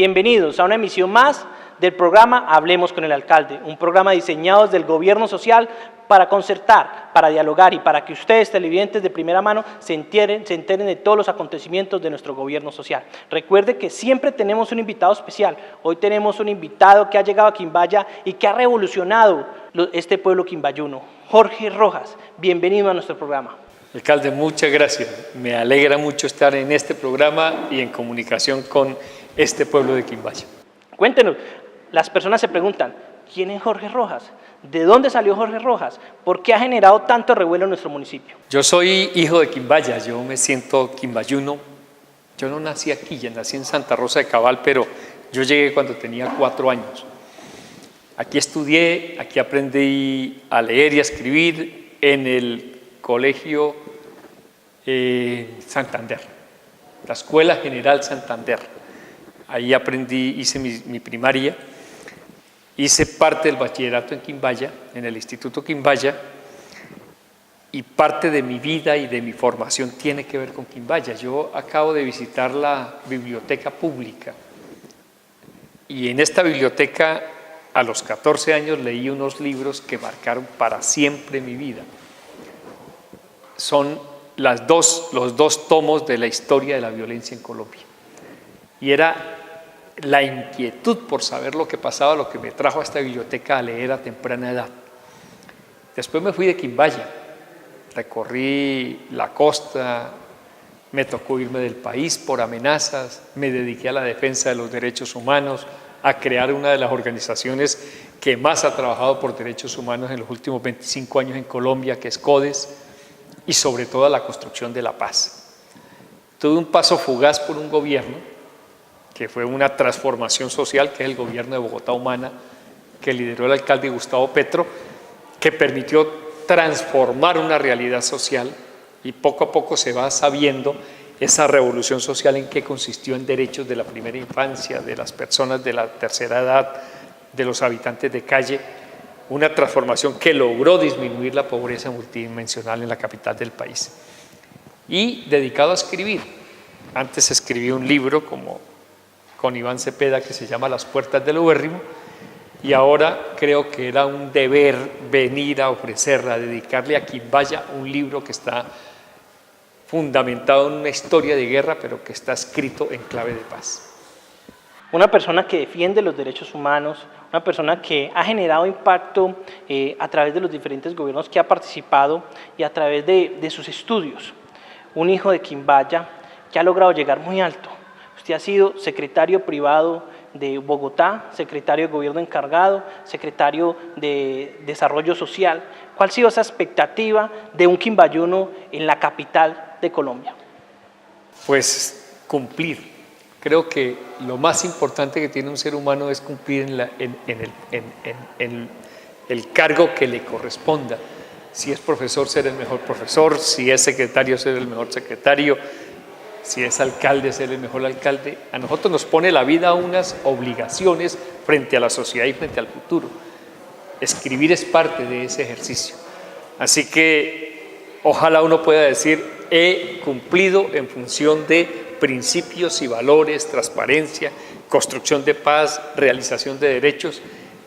Bienvenidos a una emisión más del programa Hablemos con el Alcalde, un programa diseñado desde el gobierno social para concertar, para dialogar y para que ustedes, televidentes de primera mano, se enteren de todos los acontecimientos de nuestro gobierno social. Recuerde que siempre tenemos un invitado especial. Hoy tenemos un invitado que ha llegado a Quimbaya y que ha revolucionado este pueblo quimbayuno, Jorge Rojas. Bienvenido a nuestro programa. Alcalde, muchas gracias. Me alegra mucho estar en este programa y en comunicación con este pueblo de Quimbaya. Cuéntenos, las personas se preguntan, ¿quién es Jorge Rojas? ¿De dónde salió Jorge Rojas? ¿Por qué ha generado tanto revuelo en nuestro municipio? Yo soy hijo de Quimbaya, yo me siento quimbayuno. Yo no nací aquí, ya nací en Santa Rosa de Cabal, pero yo llegué cuando tenía 4 años. Aquí estudié, aquí aprendí a leer y a escribir en el colegio Santander, la Escuela General Santander. Ahí aprendí, hice mi primaria, hice parte del bachillerato en Quimbaya, en el Instituto Quimbaya, y parte de mi vida y de mi formación tiene que ver con Quimbaya. Yo acabo de visitar la biblioteca pública y en esta biblioteca a los 14 años leí unos libros que marcaron para siempre mi vida. Son los dos tomos de la historia de la violencia en Colombia. Y era la inquietud por saber lo que pasaba, lo que me trajo a esta biblioteca a leer a temprana edad. Después me fui de Quimbaya, recorrí la costa, me tocó irme del país por amenazas, me dediqué a la defensa de los derechos humanos, a crear una de las organizaciones que más ha trabajado por derechos humanos en los últimos 25 años en Colombia, que es CODES, y sobre todo a la construcción de la paz. Tuve un paso fugaz por un gobierno que fue una transformación social, que es el gobierno de Bogotá Humana, que lideró el alcalde Gustavo Petro, que permitió transformar una realidad social y poco a poco se va sabiendo esa revolución social en qué consistió en derechos de la primera infancia, de las personas de la tercera edad, de los habitantes de calle, una transformación que logró disminuir la pobreza multidimensional en la capital del país. Y dedicado a escribir. Antes escribí un libro con Iván Cepeda que se llama Las puertas del ubérrimo, y ahora creo que era un deber venir a ofrecer, a dedicarle a Quimbaya un libro que está fundamentado en una historia de guerra, pero que está escrito en clave de paz. Una persona que defiende los derechos humanos, una persona que ha generado impacto a través de los diferentes gobiernos que ha participado y a través de sus estudios. Un hijo de Quimbaya que ha logrado llegar muy alto. Usted ha sido secretario privado de Bogotá, secretario de gobierno encargado, secretario de Desarrollo Social. ¿Cuál ha sido esa expectativa de un quimbayuno en la capital de Colombia? Pues cumplir. Creo que lo más importante que tiene un ser humano es cumplir en el cargo que le corresponda. Si es profesor, ser el mejor profesor; si es secretario, ser el mejor secretario; si es alcalde, ser el mejor alcalde. A nosotros nos pone la vida unas obligaciones frente a la sociedad y frente al futuro. Escribir es parte de ese ejercicio. Así que ojalá uno pueda decir, he cumplido en función de principios y valores, transparencia, construcción de paz, realización de derechos,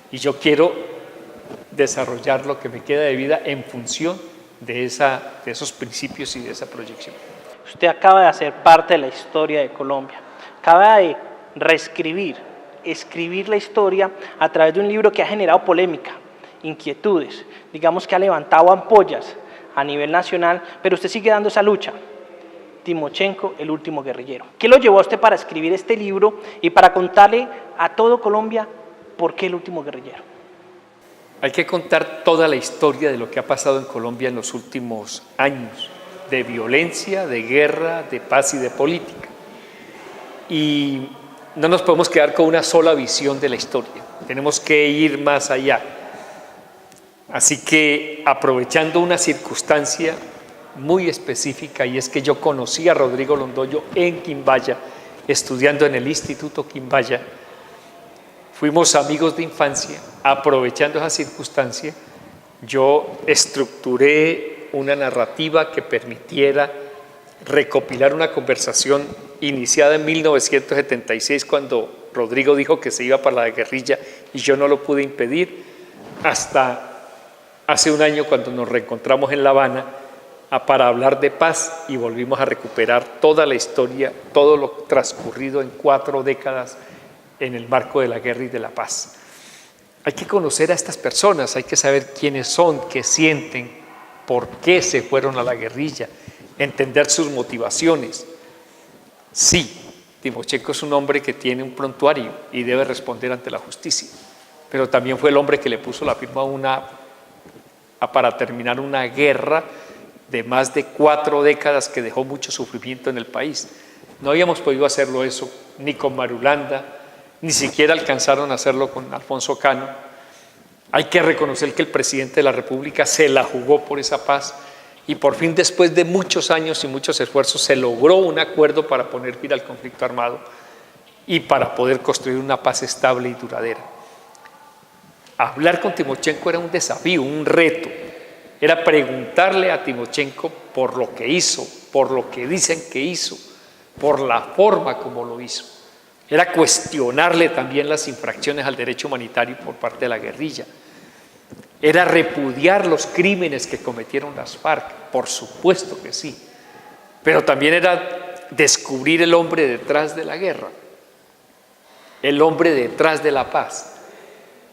y yo quiero desarrollar lo que me queda de vida en función de esos principios y de esa proyección. Usted acaba de hacer parte de la historia de Colombia, acaba de escribir la historia a través de un libro que ha generado polémica, inquietudes, digamos que ha levantado ampollas a nivel nacional, pero usted sigue dando esa lucha. Timochenko, el último guerrillero. ¿Qué lo llevó a usted para escribir este libro y para contarle a todo Colombia por qué el último guerrillero? Hay que contar toda la historia de lo que ha pasado en Colombia en los últimos años, de violencia, de guerra, de paz y de política. Y no nos podemos quedar con una sola visión de la historia, tenemos que ir más allá. Así que, aprovechando una circunstancia muy específica, y es que yo conocí a Rodrigo Londoño en Quimbaya, estudiando en el Instituto Quimbaya, fuimos amigos de infancia. Aprovechando esa circunstancia, yo estructuré una narrativa que permitiera recopilar una conversación iniciada en 1976, cuando Rodrigo dijo que se iba para la guerrilla y yo no lo pude impedir, hasta hace un año cuando nos reencontramos en La Habana para hablar de paz y volvimos a recuperar toda la historia, todo lo transcurrido en 4 décadas en el marco de la guerra y de la paz. Hay que conocer a estas personas, hay que saber quiénes son, qué sienten, por qué se fueron a la guerrilla, entender sus motivaciones. Sí, Timochenko es un hombre que tiene un prontuario y debe responder ante la justicia, pero también fue el hombre que le puso la firma para terminar una guerra de más de 4 décadas que dejó mucho sufrimiento en el país. No habíamos podido hacerlo eso ni con Marulanda, ni siquiera alcanzaron a hacerlo con Alfonso Cano. Hay que reconocer que el presidente de la República se la jugó por esa paz y por fin, después de muchos años y muchos esfuerzos, se logró un acuerdo para poner fin al conflicto armado y para poder construir una paz estable y duradera. Hablar con Timochenko era un desafío, un reto. Era preguntarle a Timochenko por lo que hizo, por lo que dicen que hizo, por la forma como lo hizo. Era cuestionarle también las infracciones al derecho humanitario por parte de la guerrilla. Era repudiar los crímenes que cometieron las FARC, por supuesto que sí. Pero también era descubrir el hombre detrás de la guerra, el hombre detrás de la paz.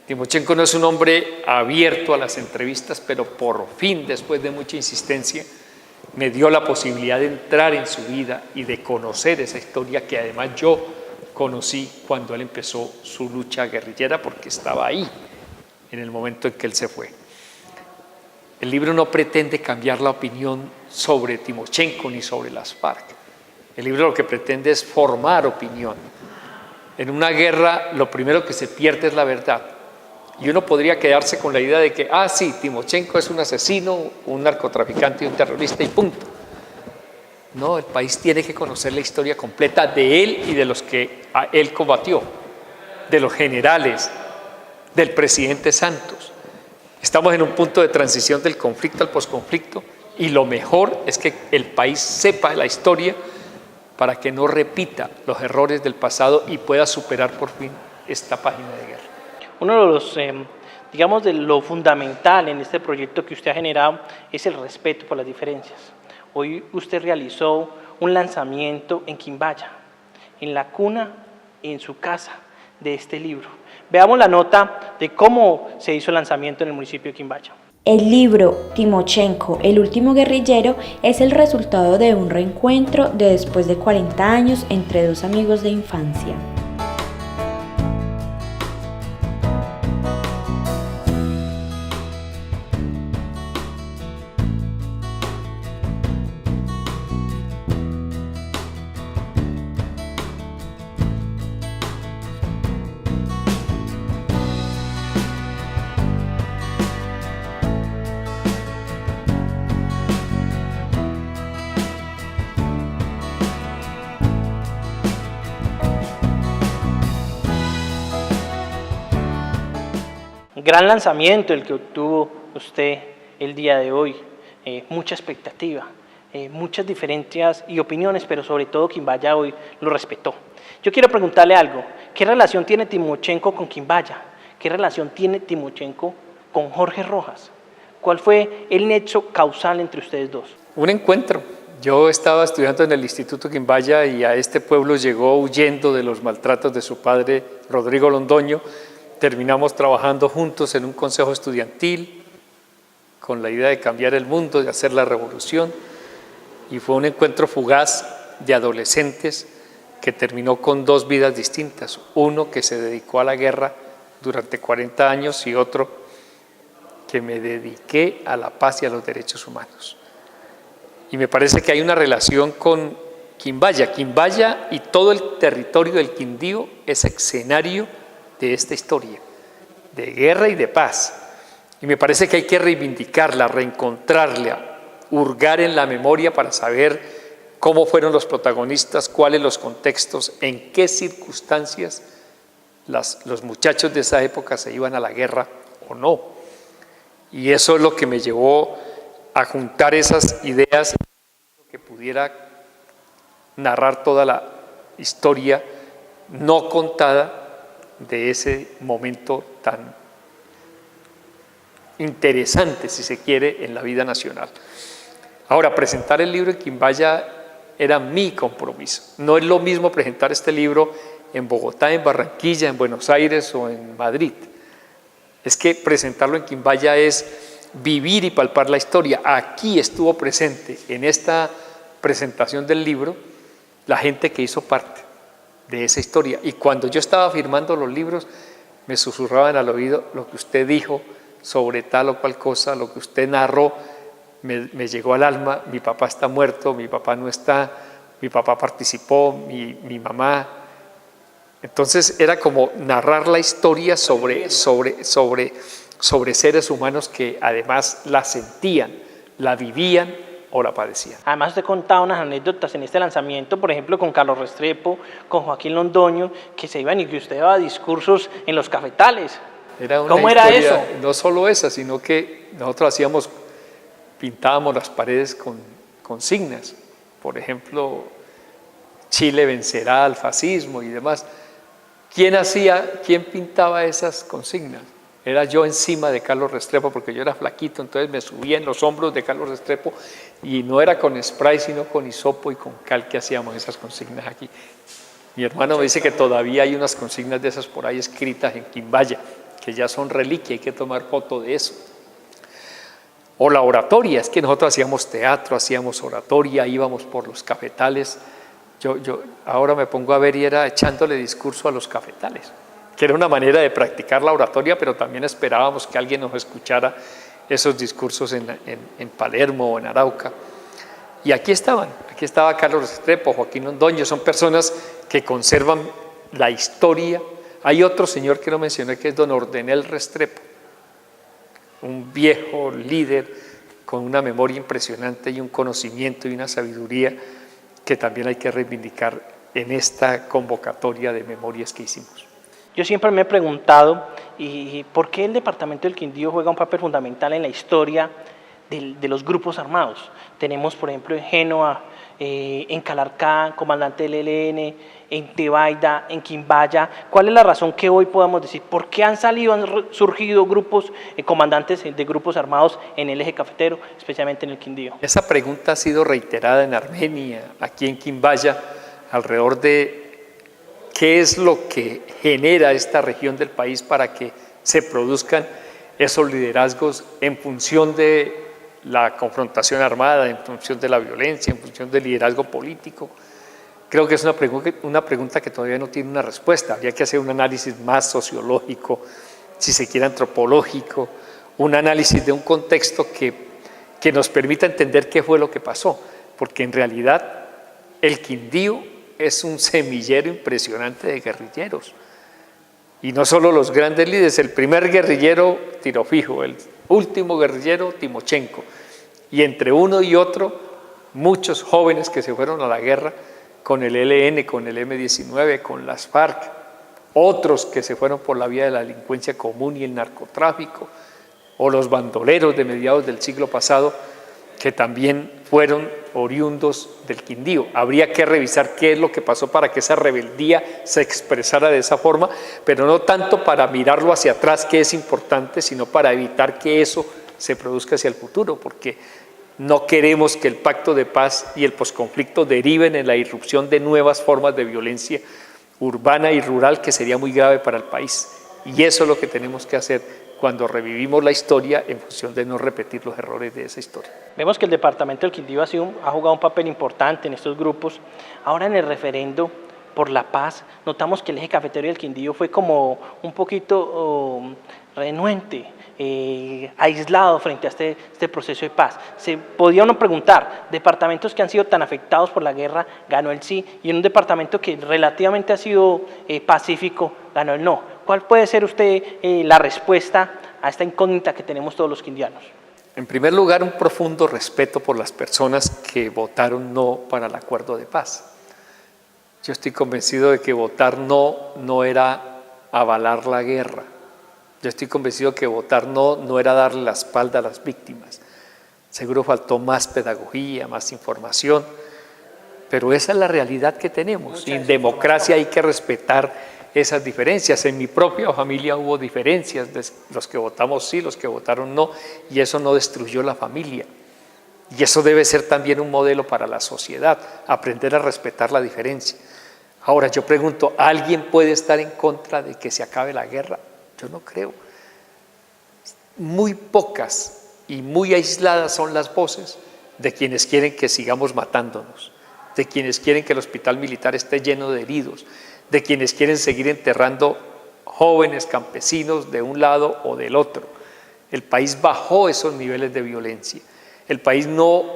Timochenko no es un hombre abierto a las entrevistas, pero por fin, después de mucha insistencia, me dio la posibilidad de entrar en su vida y de conocer esa historia que además yo conocí cuando él empezó su lucha guerrillera, porque estaba ahí en el momento en que él se fue. El libro no pretende cambiar la opinión sobre Timochenko ni sobre las FARC. El libro lo que pretende es formar opinión. En una guerra lo primero que se pierde es la verdad. Y uno podría quedarse con la idea de que, sí, Timochenko es un asesino, un narcotraficante y un terrorista y punto. No, el país tiene que conocer la historia completa de él y de los que a él combatió, de los generales, del presidente Santos. Estamos en un punto de transición del conflicto al posconflicto y lo mejor es que el país sepa la historia para que no repita los errores del pasado y pueda superar por fin esta página de guerra. Uno de los, digamos, de lo fundamental en este proyecto que usted ha generado es el respeto por las diferencias. Hoy usted realizó un lanzamiento en Quimbaya, en la cuna, en su casa, de este libro. Veamos la nota de cómo se hizo el lanzamiento en el municipio de Quimbaya. El libro Timochenko, el último guerrillero, es el resultado de un reencuentro de después de 40 años entre 2 amigos de infancia. Gran lanzamiento el que obtuvo usted el día de hoy, mucha expectativa, muchas diferencias y opiniones, pero sobre todo Quimbaya hoy lo respetó. Yo quiero preguntarle algo, ¿qué relación tiene Timochenko con Quimbaya? ¿Qué relación tiene Timochenko con Jorge Rojas? ¿Cuál fue el nexo causal entre ustedes dos? Un encuentro. Yo estaba estudiando en el Instituto Quimbaya y a este pueblo llegó huyendo de los maltratos de su padre, Rodrigo Londoño. Terminamos trabajando juntos en un consejo estudiantil con la idea de cambiar el mundo, de hacer la revolución, y fue un encuentro fugaz de adolescentes que terminó con 2 vidas distintas, uno que se dedicó a la guerra durante 40 años y otro que me dediqué a la paz y a los derechos humanos. Y me parece que hay una relación con Quimbaya. Quimbaya y todo el territorio del Quindío es escenario de esta historia, de guerra y de paz. Y me parece que hay que reivindicarla, reencontrarla, hurgar en la memoria para saber cómo fueron los protagonistas, cuáles los contextos, en qué circunstancias los muchachos de esa época se iban a la guerra o no. Y eso es lo que me llevó a juntar esas ideas que pudiera narrar toda la historia no contada de ese momento tan interesante, si se quiere, en la vida nacional. Ahora, presentar el libro en Quimbaya era mi compromiso. No es lo mismo presentar este libro en Bogotá, en Barranquilla, en Buenos Aires o en Madrid. Es que presentarlo en Quimbaya es vivir y palpar la historia. Aquí estuvo presente en esta presentación del libro la gente que hizo parte de esa historia. Y cuando yo estaba firmando los libros, me susurraban al oído: lo que usted dijo sobre tal o cual cosa, lo que usted narró, me llegó al alma. Mi papá está muerto, mi papá no está, mi papá participó, mi mamá. Entonces era como narrar la historia sobre seres humanos que además la sentían, la vivían o la padecían. Además, usted contaba unas anécdotas en este lanzamiento, por ejemplo, con Carlos Restrepo, con Joaquín Londoño, que se iban y que usted daba discursos en los cafetales. ¿Cómo era eso? No solo esa, sino que nosotros pintábamos las paredes con consignas. Por ejemplo, Chile vencerá al fascismo y demás. ¿Quién pintaba esas consignas? Era yo encima de Carlos Restrepo, porque yo era flaquito, entonces me subía en los hombros de Carlos Restrepo y no era con spray, sino con hisopo y con cal que hacíamos esas consignas aquí. Mi hermano me dice que todavía hay unas consignas de esas por ahí escritas en Quimbaya, que ya son reliquia, hay que tomar foto de eso. O la oratoria, es que nosotros hacíamos teatro, hacíamos oratoria, íbamos por los cafetales. Yo ahora me pongo a ver y era echándole discurso a los cafetales, que era una manera de practicar la oratoria, pero también esperábamos que alguien nos escuchara esos discursos en Palermo o en Arauca. Y aquí estaba Carlos Restrepo, Joaquín Londoño, son personas que conservan la historia. Hay otro señor que no mencioné, que es don Ordenel Restrepo, un viejo líder con una memoria impresionante y un conocimiento y una sabiduría que también hay que reivindicar en esta convocatoria de memorias que hicimos. Yo siempre me he preguntado, ¿por qué el departamento del Quindío juega un papel fundamental en la historia de los grupos armados? Tenemos, por ejemplo, en Génova, en Calarcá, comandante del ELN, en Tebaida, en Quimbaya. ¿Cuál es la razón que hoy podamos decir? ¿Por qué han surgido grupos, comandantes de grupos armados en el eje cafetero, especialmente en el Quindío? Esa pregunta ha sido reiterada en Armenia, aquí en Quimbaya, alrededor de qué es lo que genera esta región del país para que se produzcan esos liderazgos en función de la confrontación armada, en función de la violencia, en función del liderazgo político. Creo que es una pregunta que todavía no tiene una respuesta. Habría que hacer un análisis más sociológico, si se quiere antropológico, un análisis de un contexto que nos permita entender qué fue lo que pasó, porque en realidad el Quindío es un semillero impresionante de guerrilleros. Y no solo los grandes líderes, el primer guerrillero Tiro Fijo, el último guerrillero Timochenko, y entre uno y otro muchos jóvenes que se fueron a la guerra con el ELN, con el M-19, con las FARC, otros que se fueron por la vía de la delincuencia común y el narcotráfico, o los bandoleros de mediados del siglo pasado, que también fueron oriundos del Quindío. Habría que revisar qué es lo que pasó para que esa rebeldía se expresara de esa forma, pero no tanto para mirarlo hacia atrás, que es importante, sino para evitar que eso se produzca hacia el futuro, porque no queremos que el pacto de paz y el posconflicto deriven en la irrupción de nuevas formas de violencia urbana y rural, que sería muy grave para el país. Y eso es lo que tenemos que hacer cuando revivimos la historia, en función de no repetir los errores de esa historia. Vemos que el departamento del Quindío ha jugado un papel importante en estos grupos. Ahora, en el referendo por la paz, notamos que el eje cafetero del Quindío fue como un poquito renuente, aislado frente a este proceso de paz. Se podía uno preguntar, departamentos que han sido tan afectados por la guerra, ganó el sí, y en un departamento que relativamente ha sido pacífico, ganó el no. ¿Cuál puede ser la respuesta a esta incógnita que tenemos todos los quindianos? En primer lugar, un profundo respeto por las personas que votaron no para el acuerdo de paz. Yo estoy convencido de que votar no era avalar la guerra. Yo estoy convencido que votar no era darle la espalda a las víctimas. Seguro faltó más pedagogía, más información, pero esa es la realidad que tenemos. En democracia hay que respetar esas diferencias. En mi propia familia hubo diferencias, los que votamos sí, los que votaron no, y eso no destruyó la familia. Y eso debe ser también un modelo para la sociedad, aprender a respetar la diferencia. Ahora yo pregunto, ¿alguien puede estar en contra de que se acabe la guerra? Yo no creo. Muy pocas y muy aisladas son las voces de quienes quieren que sigamos matándonos, de quienes quieren que el hospital militar esté lleno de heridos, de quienes quieren seguir enterrando jóvenes campesinos de un lado o del otro. El país bajó esos niveles de violencia. El país no,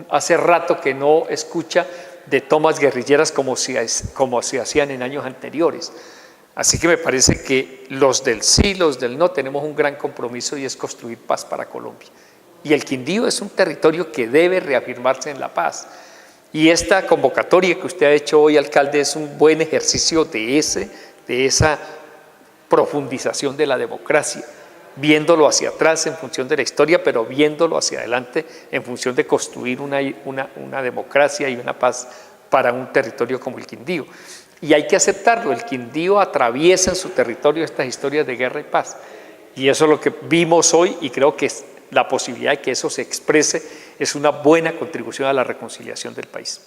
hace rato que no escucha de tomas guerrilleras como se hacían en años anteriores. Así que me parece que los del sí, los del no, tenemos un gran compromiso y es construir paz para Colombia. Y el Quindío es un territorio que debe reafirmarse en la paz. Y esta convocatoria que usted ha hecho hoy, alcalde, es un buen ejercicio de esa profundización de la democracia, viéndolo hacia atrás en función de la historia, pero viéndolo hacia adelante en función de construir una democracia y una paz para un territorio como el Quindío. Y hay que aceptarlo, el Quindío atraviesa en su territorio estas historias de guerra y paz. Y eso es lo que vimos hoy y creo que la posibilidad de que eso se exprese es una buena contribución a la reconciliación del país.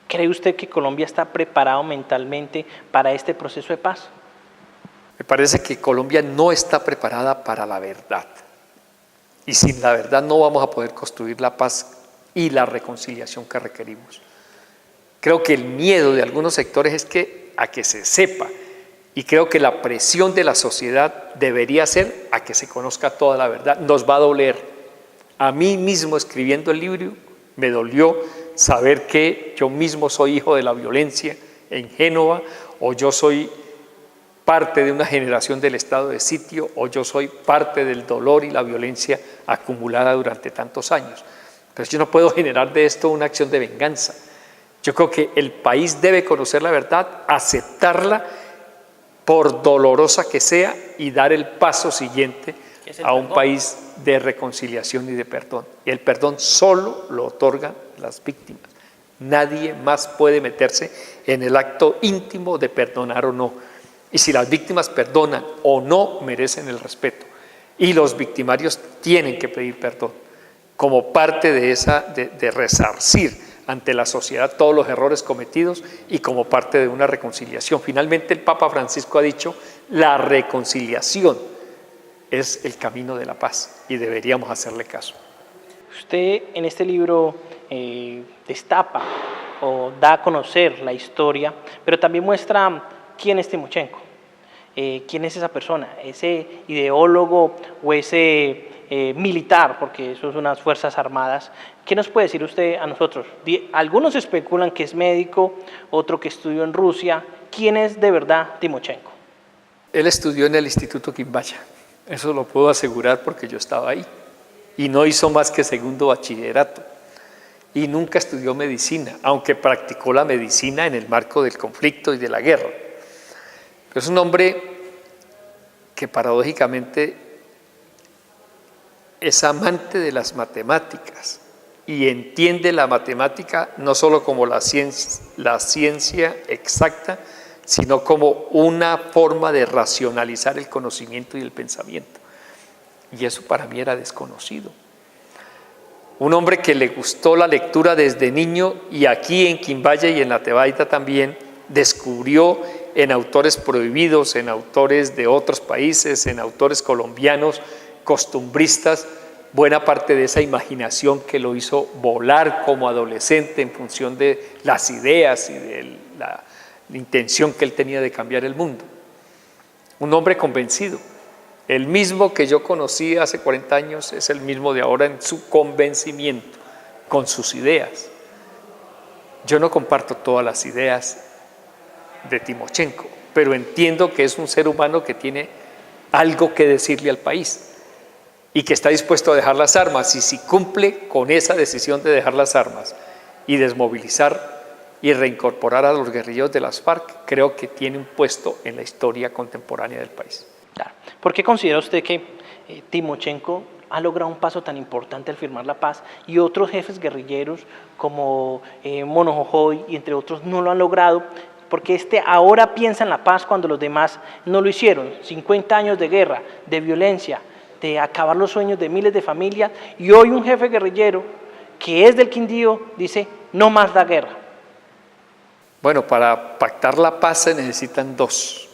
¿Cree usted que Colombia está preparado mentalmente para este proceso de paz? Me parece que Colombia no está preparada para la verdad. Y sin la verdad no vamos a poder construir la paz y la reconciliación que requerimos. Creo que el miedo de algunos sectores es a que se sepa, y creo que la presión de la sociedad debería ser a que se conozca toda la verdad. Nos va a doler. A mí mismo escribiendo el libro me dolió saber que yo mismo soy hijo de la violencia en Génova, o yo soy parte de una generación del estado de sitio, o yo soy parte del dolor y la violencia acumulada durante tantos años. Entonces yo no puedo generar de esto una acción de venganza. Yo creo que el país debe conocer la verdad, aceptarla, por dolorosa que sea, y dar el paso siguiente a un país de reconciliación y de perdón. Y el perdón solo lo otorgan las víctimas. Nadie más puede meterse en el acto íntimo de perdonar o no. Y si las víctimas perdonan o no, merecen el respeto. Y los victimarios tienen que pedir perdón como parte de resarcir ante la sociedad todos los errores cometidos y como parte de una reconciliación. Finalmente el Papa Francisco ha dicho, la reconciliación es el camino de la paz y deberíamos hacerle caso. Usted en este libro destapa o da a conocer la historia, pero también muestra quién es Timochenko, quién es esa persona, ese ideólogo o ese militar, porque eso son unas fuerzas armadas. ¿Qué nos puede decir usted a nosotros? Algunos especulan que es médico, otro que estudió en Rusia. ¿Quién es de verdad Timochenko? Él estudió en el Instituto Quimbaya, eso lo puedo asegurar porque yo estaba ahí, y no hizo más que segundo bachillerato, y nunca estudió medicina, aunque practicó la medicina en el marco del conflicto y de la guerra. Pero es un hombre que paradójicamente es amante de las matemáticas y entiende la matemática no solo como la ciencia exacta, sino como una forma de racionalizar el conocimiento y el pensamiento. Y eso para mí era desconocido. Un hombre que le gustó la lectura desde niño y aquí en Quimbaya y en la Tebaida también descubrió en autores prohibidos, en autores de otros países, en autores colombianos, costumbristas, buena parte de esa imaginación que lo hizo volar como adolescente en función de las ideas y de la intención que él tenía de cambiar el mundo. Un hombre convencido, el mismo que yo conocí hace 40 años es el mismo de ahora en su convencimiento, con sus ideas. Yo no comparto todas las ideas de Timochenko, pero entiendo que es un ser humano que tiene algo que decirle al país y que está dispuesto a dejar las armas, y si cumple con esa decisión de dejar las armas y desmovilizar y reincorporar a los guerrilleros de las FARC, creo que tiene un puesto en la historia contemporánea del país. Claro. ¿Por qué considera usted que Timochenko ha logrado un paso tan importante al firmar la paz y otros jefes guerrilleros como Mono Jojoy y entre otros no lo han logrado, porque ahora piensa en la paz cuando los demás no lo hicieron. 50 años de guerra, de violencia, de acabar los sueños de miles de familias, y hoy un jefe guerrillero que es del Quindío dice: no más la guerra. Bueno, para pactar la paz se necesitan dos.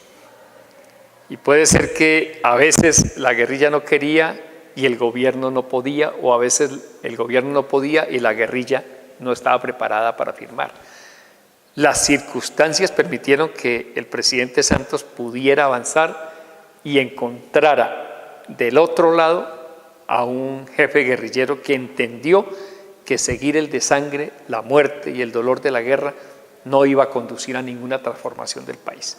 Y puede ser que a veces la guerrilla no quería y el gobierno no podía, o a veces el gobierno no podía y la guerrilla no estaba preparada para firmar. Las circunstancias permitieron que el presidente Santos pudiera avanzar y encontrara del otro lado a un jefe guerrillero que entendió que seguir el desangre, la muerte y el dolor de la guerra no iba a conducir a ninguna transformación del país.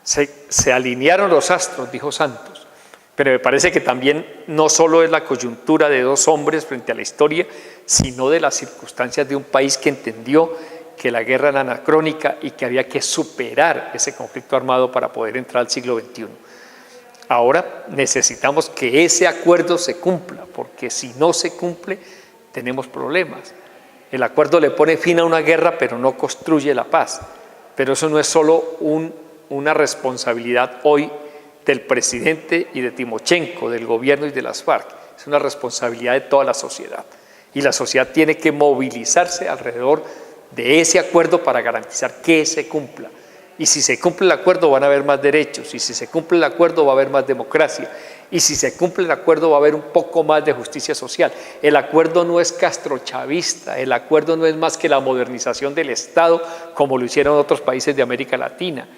Se alinearon los astros, dijo Santos, pero me parece que también no solo es la coyuntura de dos hombres frente a la historia, sino de las circunstancias de un país que entendió que la guerra era anacrónica y que había que superar ese conflicto armado para poder entrar al siglo XXI. Ahora necesitamos que ese acuerdo se cumpla, porque si no se cumple, tenemos problemas. El acuerdo le pone fin a una guerra, pero no construye la paz. Pero eso no es solo una responsabilidad hoy del presidente y de Timochenko, del gobierno y de las FARC. Es una responsabilidad de toda la sociedad. Y la sociedad tiene que movilizarse alrededor de ese acuerdo para garantizar que se cumpla. Y si se cumple el acuerdo van a haber más derechos, y si se cumple el acuerdo va a haber más democracia, y si se cumple el acuerdo va a haber un poco más de justicia social. El acuerdo no es castrochavista, el acuerdo no es más que la modernización del Estado como lo hicieron otros países de América Latina.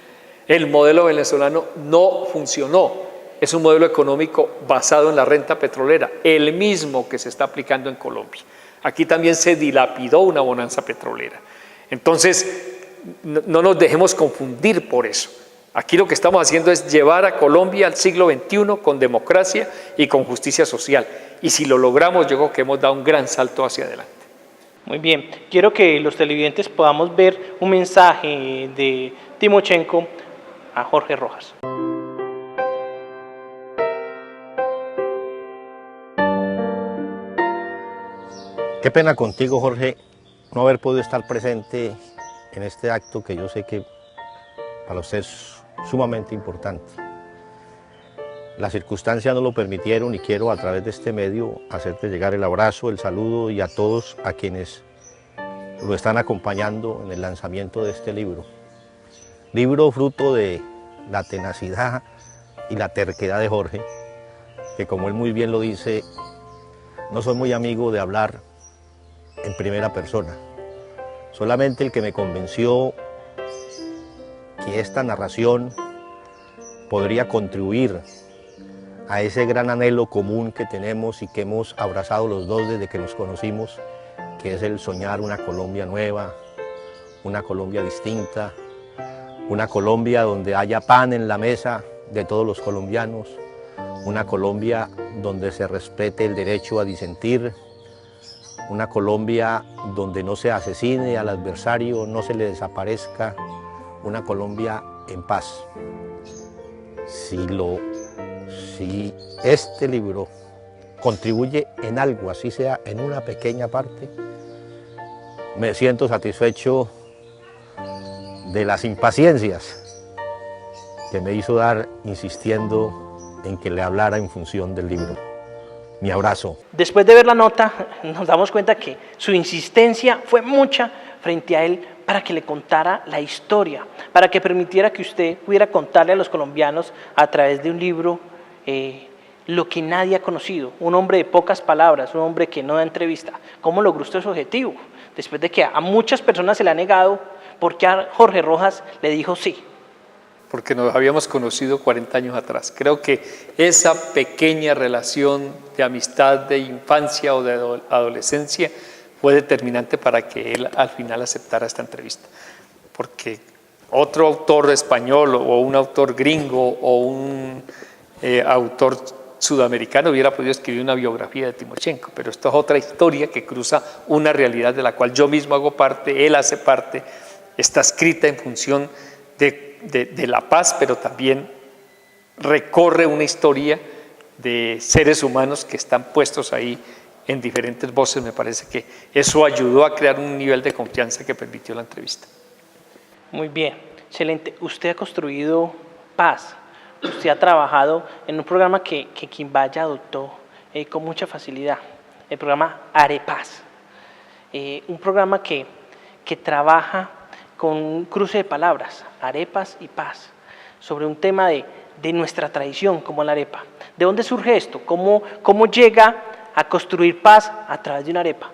El modelo venezolano no funcionó, es un modelo económico basado en la renta petrolera, el mismo que se está aplicando en Colombia. Aquí también se dilapidó una bonanza petrolera. Entonces, no nos dejemos confundir por eso. Aquí lo que estamos haciendo es llevar a Colombia al siglo XXI con democracia y con justicia social. Y si lo logramos, yo creo que hemos dado un gran salto hacia adelante. Muy bien, quiero que los televidentes podamos ver un mensaje de Timochenko a Jorge Rojas. Qué pena contigo, Jorge, no haber podido estar presente en este acto que yo sé que para usted es sumamente importante. Las circunstancias no lo permitieron y quiero a través de este medio hacerte llegar el abrazo, el saludo y a todos a quienes lo están acompañando en el lanzamiento de este libro. Libro fruto de la tenacidad y la terquedad de Jorge, que como él muy bien lo dice, no soy muy amigo de hablar en primera persona. Solamente el que me convenció que esta narración podría contribuir a ese gran anhelo común que tenemos y que hemos abrazado los dos desde que nos conocimos, que es el soñar una Colombia nueva, una Colombia distinta, una Colombia donde haya pan en la mesa de todos los colombianos, una Colombia donde se respete el derecho a disentir, una Colombia donde no se asesine al adversario, no se le desaparezca, una Colombia en paz. Si este libro contribuye en algo, así sea en una pequeña parte, me siento satisfecho de las impaciencias que me hizo dar insistiendo en que le hablara en función del libro. Mi abrazo. Después de ver la nota, nos damos cuenta que su insistencia fue mucha frente a él para que le contara la historia, para que permitiera que usted pudiera contarle a los colombianos a través de un libro lo que nadie ha conocido. Un hombre de pocas palabras, un hombre que no da entrevista. ¿Cómo logró usted su objetivo? Después de que a muchas personas se le ha negado, ¿por qué a Jorge Rojas le dijo sí? Porque nos habíamos conocido 40 años atrás. Creo que esa pequeña relación de amistad, de infancia o de adolescencia fue determinante para que él al final aceptara esta entrevista. Porque otro autor español o un autor gringo o un autor sudamericano hubiera podido escribir una biografía de Timochenko, pero esto es otra historia que cruza una realidad de la cual yo mismo hago parte, él hace parte, está escrita en función de la paz, pero también recorre una historia de seres humanos que están puestos ahí en diferentes voces. Me parece que eso ayudó a crear un nivel de confianza que permitió la entrevista. Muy bien, excelente. Usted ha construido paz, usted ha trabajado en un programa que Quimbaya adoptó con mucha facilidad, el programa Arepaz, un programa que trabaja con un cruce de palabras, arepas y paz, sobre un tema de nuestra tradición como la arepa. ¿De dónde surge esto? ¿Cómo llega a construir paz a través de una arepa?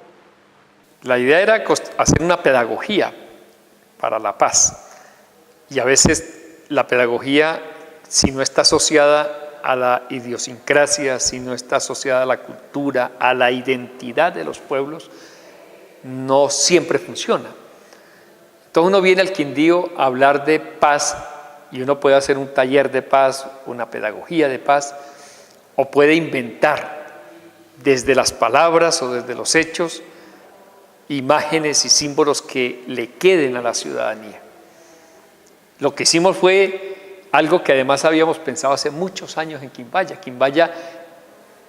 La idea era hacer una pedagogía para la paz, y a veces la pedagogía, si no está asociada a la idiosincrasia, si no está asociada a la cultura, a la identidad de los pueblos, no siempre funciona. Entonces uno viene al Quindío a hablar de paz, y uno puede hacer un taller de paz, una pedagogía de paz, o puede inventar desde las palabras o desde los hechos imágenes y símbolos que le queden a la ciudadanía. Lo que hicimos fue algo que además habíamos pensado hace muchos años en Quimbaya. Quimbaya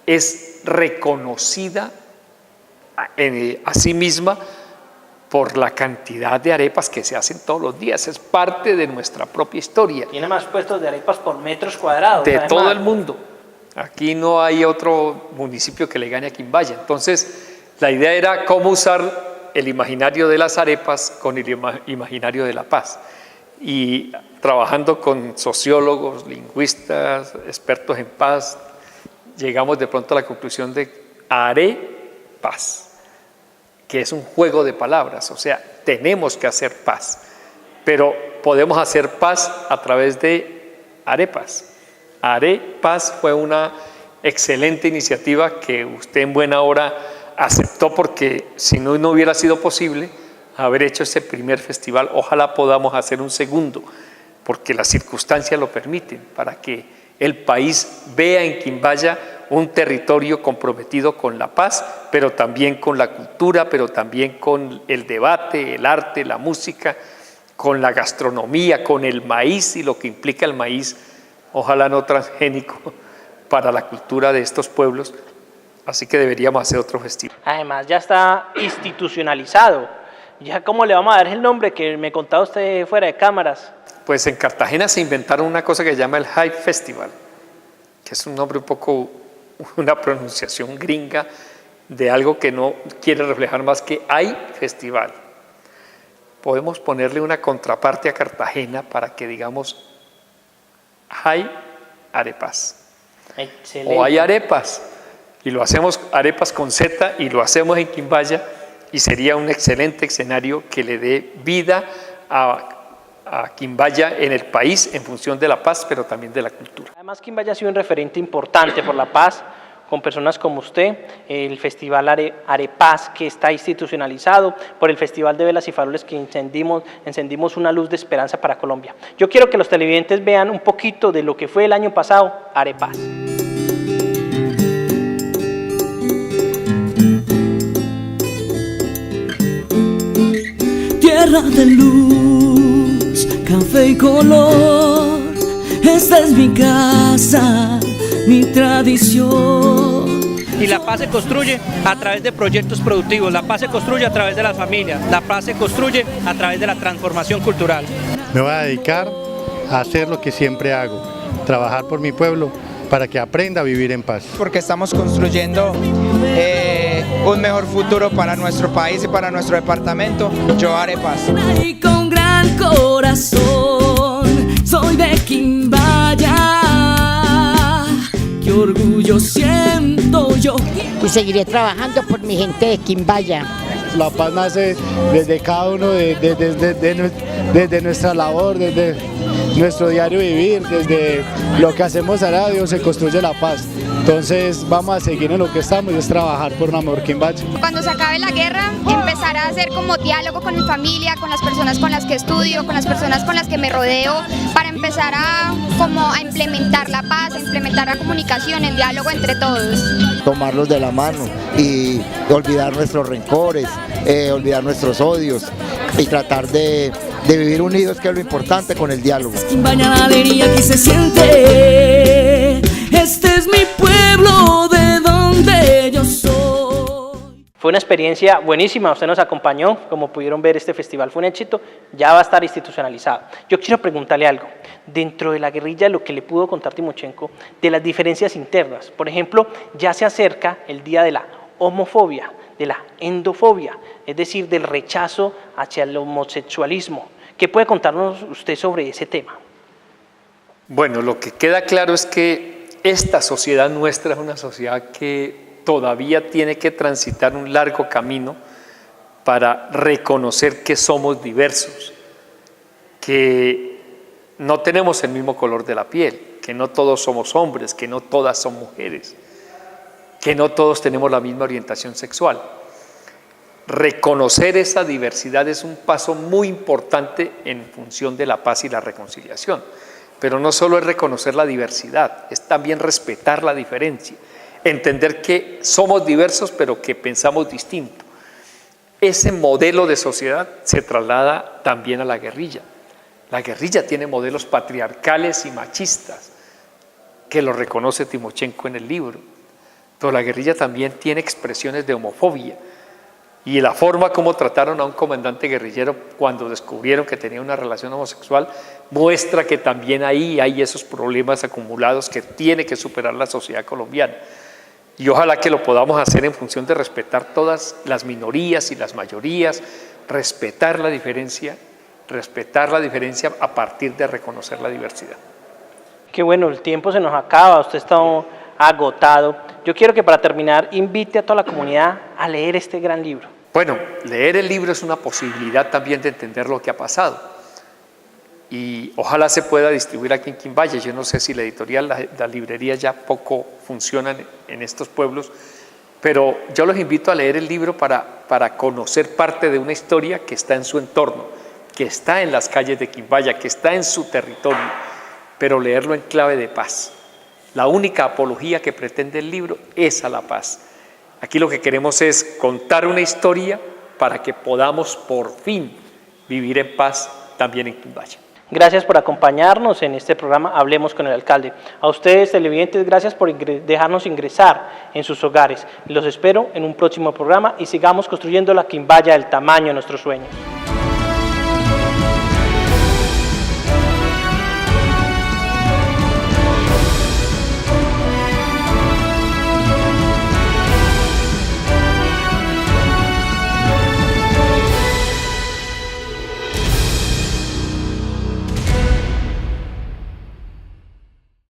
es reconocida a sí misma por la cantidad de arepas que se hacen todos los días. Es parte de nuestra propia historia. Tiene más puestos de arepas por metros cuadrados. De todo el mundo. Aquí no hay otro municipio que le gane a Quimbaya. Entonces, la idea era cómo usar el imaginario de las arepas con el imaginario de la paz. Y trabajando con sociólogos, lingüistas, expertos en paz, llegamos de pronto a la conclusión de Arepaz, que es un juego de palabras. O sea, tenemos que hacer paz, pero podemos hacer paz a través de arepas. Arepaz fue una excelente iniciativa que usted en buena hora aceptó, porque si no, no hubiera sido posible haber hecho ese primer festival. Ojalá podamos hacer un segundo, porque las circunstancias lo permiten, para que el país vea en Quimbaya un territorio comprometido con la paz, pero también con la cultura, pero también con el debate, el arte, la música, con la gastronomía, con el maíz y lo que implica el maíz, ojalá no transgénico, para la cultura de estos pueblos. Así que deberíamos hacer otro festival. Además ya está institucionalizado. Ya, ¿cómo le vamos a dar el nombre que me contaba usted fuera de cámaras? Pues en Cartagena se inventaron una cosa que se llama el Hype Festival, que es un nombre un poco, una pronunciación gringa de algo que no quiere reflejar más que hay festival. Podemos ponerle una contraparte a Cartagena para que digamos hay arepas. Excelente. O hay arepas, y lo hacemos arepas con Z, y lo hacemos en Quimbaya, y sería un excelente escenario que le dé vida a Quimbaya en el país en función de la paz, pero también de la cultura. Además, Quimbaya ha sido un referente importante por la paz, con personas como usted, el Festival Arepaz, que está institucionalizado, por el Festival de Velas y Faroles, que encendimos una luz de esperanza para Colombia. Yo quiero que los televidentes vean un poquito de lo que fue el año pasado Arepaz. Tierra de luz, café y color, esta es mi casa, mi tradición. Y la paz se construye a través de proyectos productivos, la paz se construye a través de las familias, la paz se construye a través de la transformación cultural. Me voy a dedicar a hacer lo que siempre hago, trabajar por mi pueblo para que aprenda a vivir en paz. Porque estamos construyendo un mejor futuro para nuestro país y para nuestro departamento. Yo haré paz. Y con gran corazón, soy de Quimbaya. Qué orgullo siento yo. Y seguiré trabajando por mi gente de Quimbaya. La paz nace desde cada uno, desde nuestra labor, desde nuestro diario vivir, desde lo que hacemos a radio se construye la paz. Entonces vamos a seguir en lo que estamos y es trabajar por un amor Quimbaya. Cuando se acabe la guerra, empezar a hacer como diálogo con mi familia, con las personas con las que estudio, con las personas con las que me rodeo, para empezar a implementar la paz, a implementar la comunicación, el diálogo entre todos. Tomarlos de la mano y olvidar nuestros rencores, olvidar nuestros odios y tratar de vivir unidos, que es lo importante, con el diálogo. Quimbaya, la alegría que se siente Este es mi pueblo de donde yo soy. Fue una experiencia buenísima, usted nos acompañó, como pudieron ver este festival fue un éxito, ya va a estar institucionalizado. Yo quiero preguntarle algo, dentro de la guerrilla, lo que le pudo contar Timochenko, de las diferencias internas, por ejemplo, ya se acerca el día de la homofobia, de la endofobia, es decir, del rechazo hacia el homosexualismo. ¿Qué puede contarnos usted sobre ese tema? Bueno, lo que queda claro es que esta sociedad nuestra es una sociedad que todavía tiene que transitar un largo camino para reconocer que somos diversos, que no tenemos el mismo color de la piel, que no todos somos hombres, que no todas son mujeres, que no todos tenemos la misma orientación sexual. Reconocer esa diversidad es un paso muy importante en función de la paz y la reconciliación. Pero no solo es reconocer la diversidad, es también respetar la diferencia, entender que somos diversos pero que pensamos distinto. Ese modelo de sociedad se traslada también a la guerrilla. La guerrilla tiene modelos patriarcales y machistas, que lo reconoce Timochenko en el libro. Pero la guerrilla también tiene expresiones de homofobia. Y la forma como trataron a un comandante guerrillero cuando descubrieron que tenía una relación homosexual muestra que también ahí hay esos problemas acumulados que tiene que superar la sociedad colombiana. Y ojalá que lo podamos hacer en función de respetar todas las minorías y las mayorías, respetar la diferencia a partir de reconocer la diversidad. Qué bueno, el tiempo se nos acaba, usted está agotado. Yo quiero que para terminar invite a toda la comunidad a leer este gran libro. Bueno, leer el libro es una posibilidad también de entender lo que ha pasado y ojalá se pueda distribuir aquí en Quimbaya. Yo no sé si la editorial, la librería ya poco funcionan en estos pueblos, pero yo los invito a leer el libro para conocer parte de una historia que está en su entorno, que está en las calles de Quimbaya, que está en su territorio, pero leerlo en clave de paz. La única apología que pretende el libro es a la paz. Aquí lo que queremos es contar una historia para que podamos por fin vivir en paz también en Quimbaya. Gracias por acompañarnos en este programa Hablemos con el Alcalde. A ustedes, televidentes, gracias por dejarnos ingresar en sus hogares. Los espero en un próximo programa y sigamos construyendo la Quimbaya del tamaño de nuestros sueños.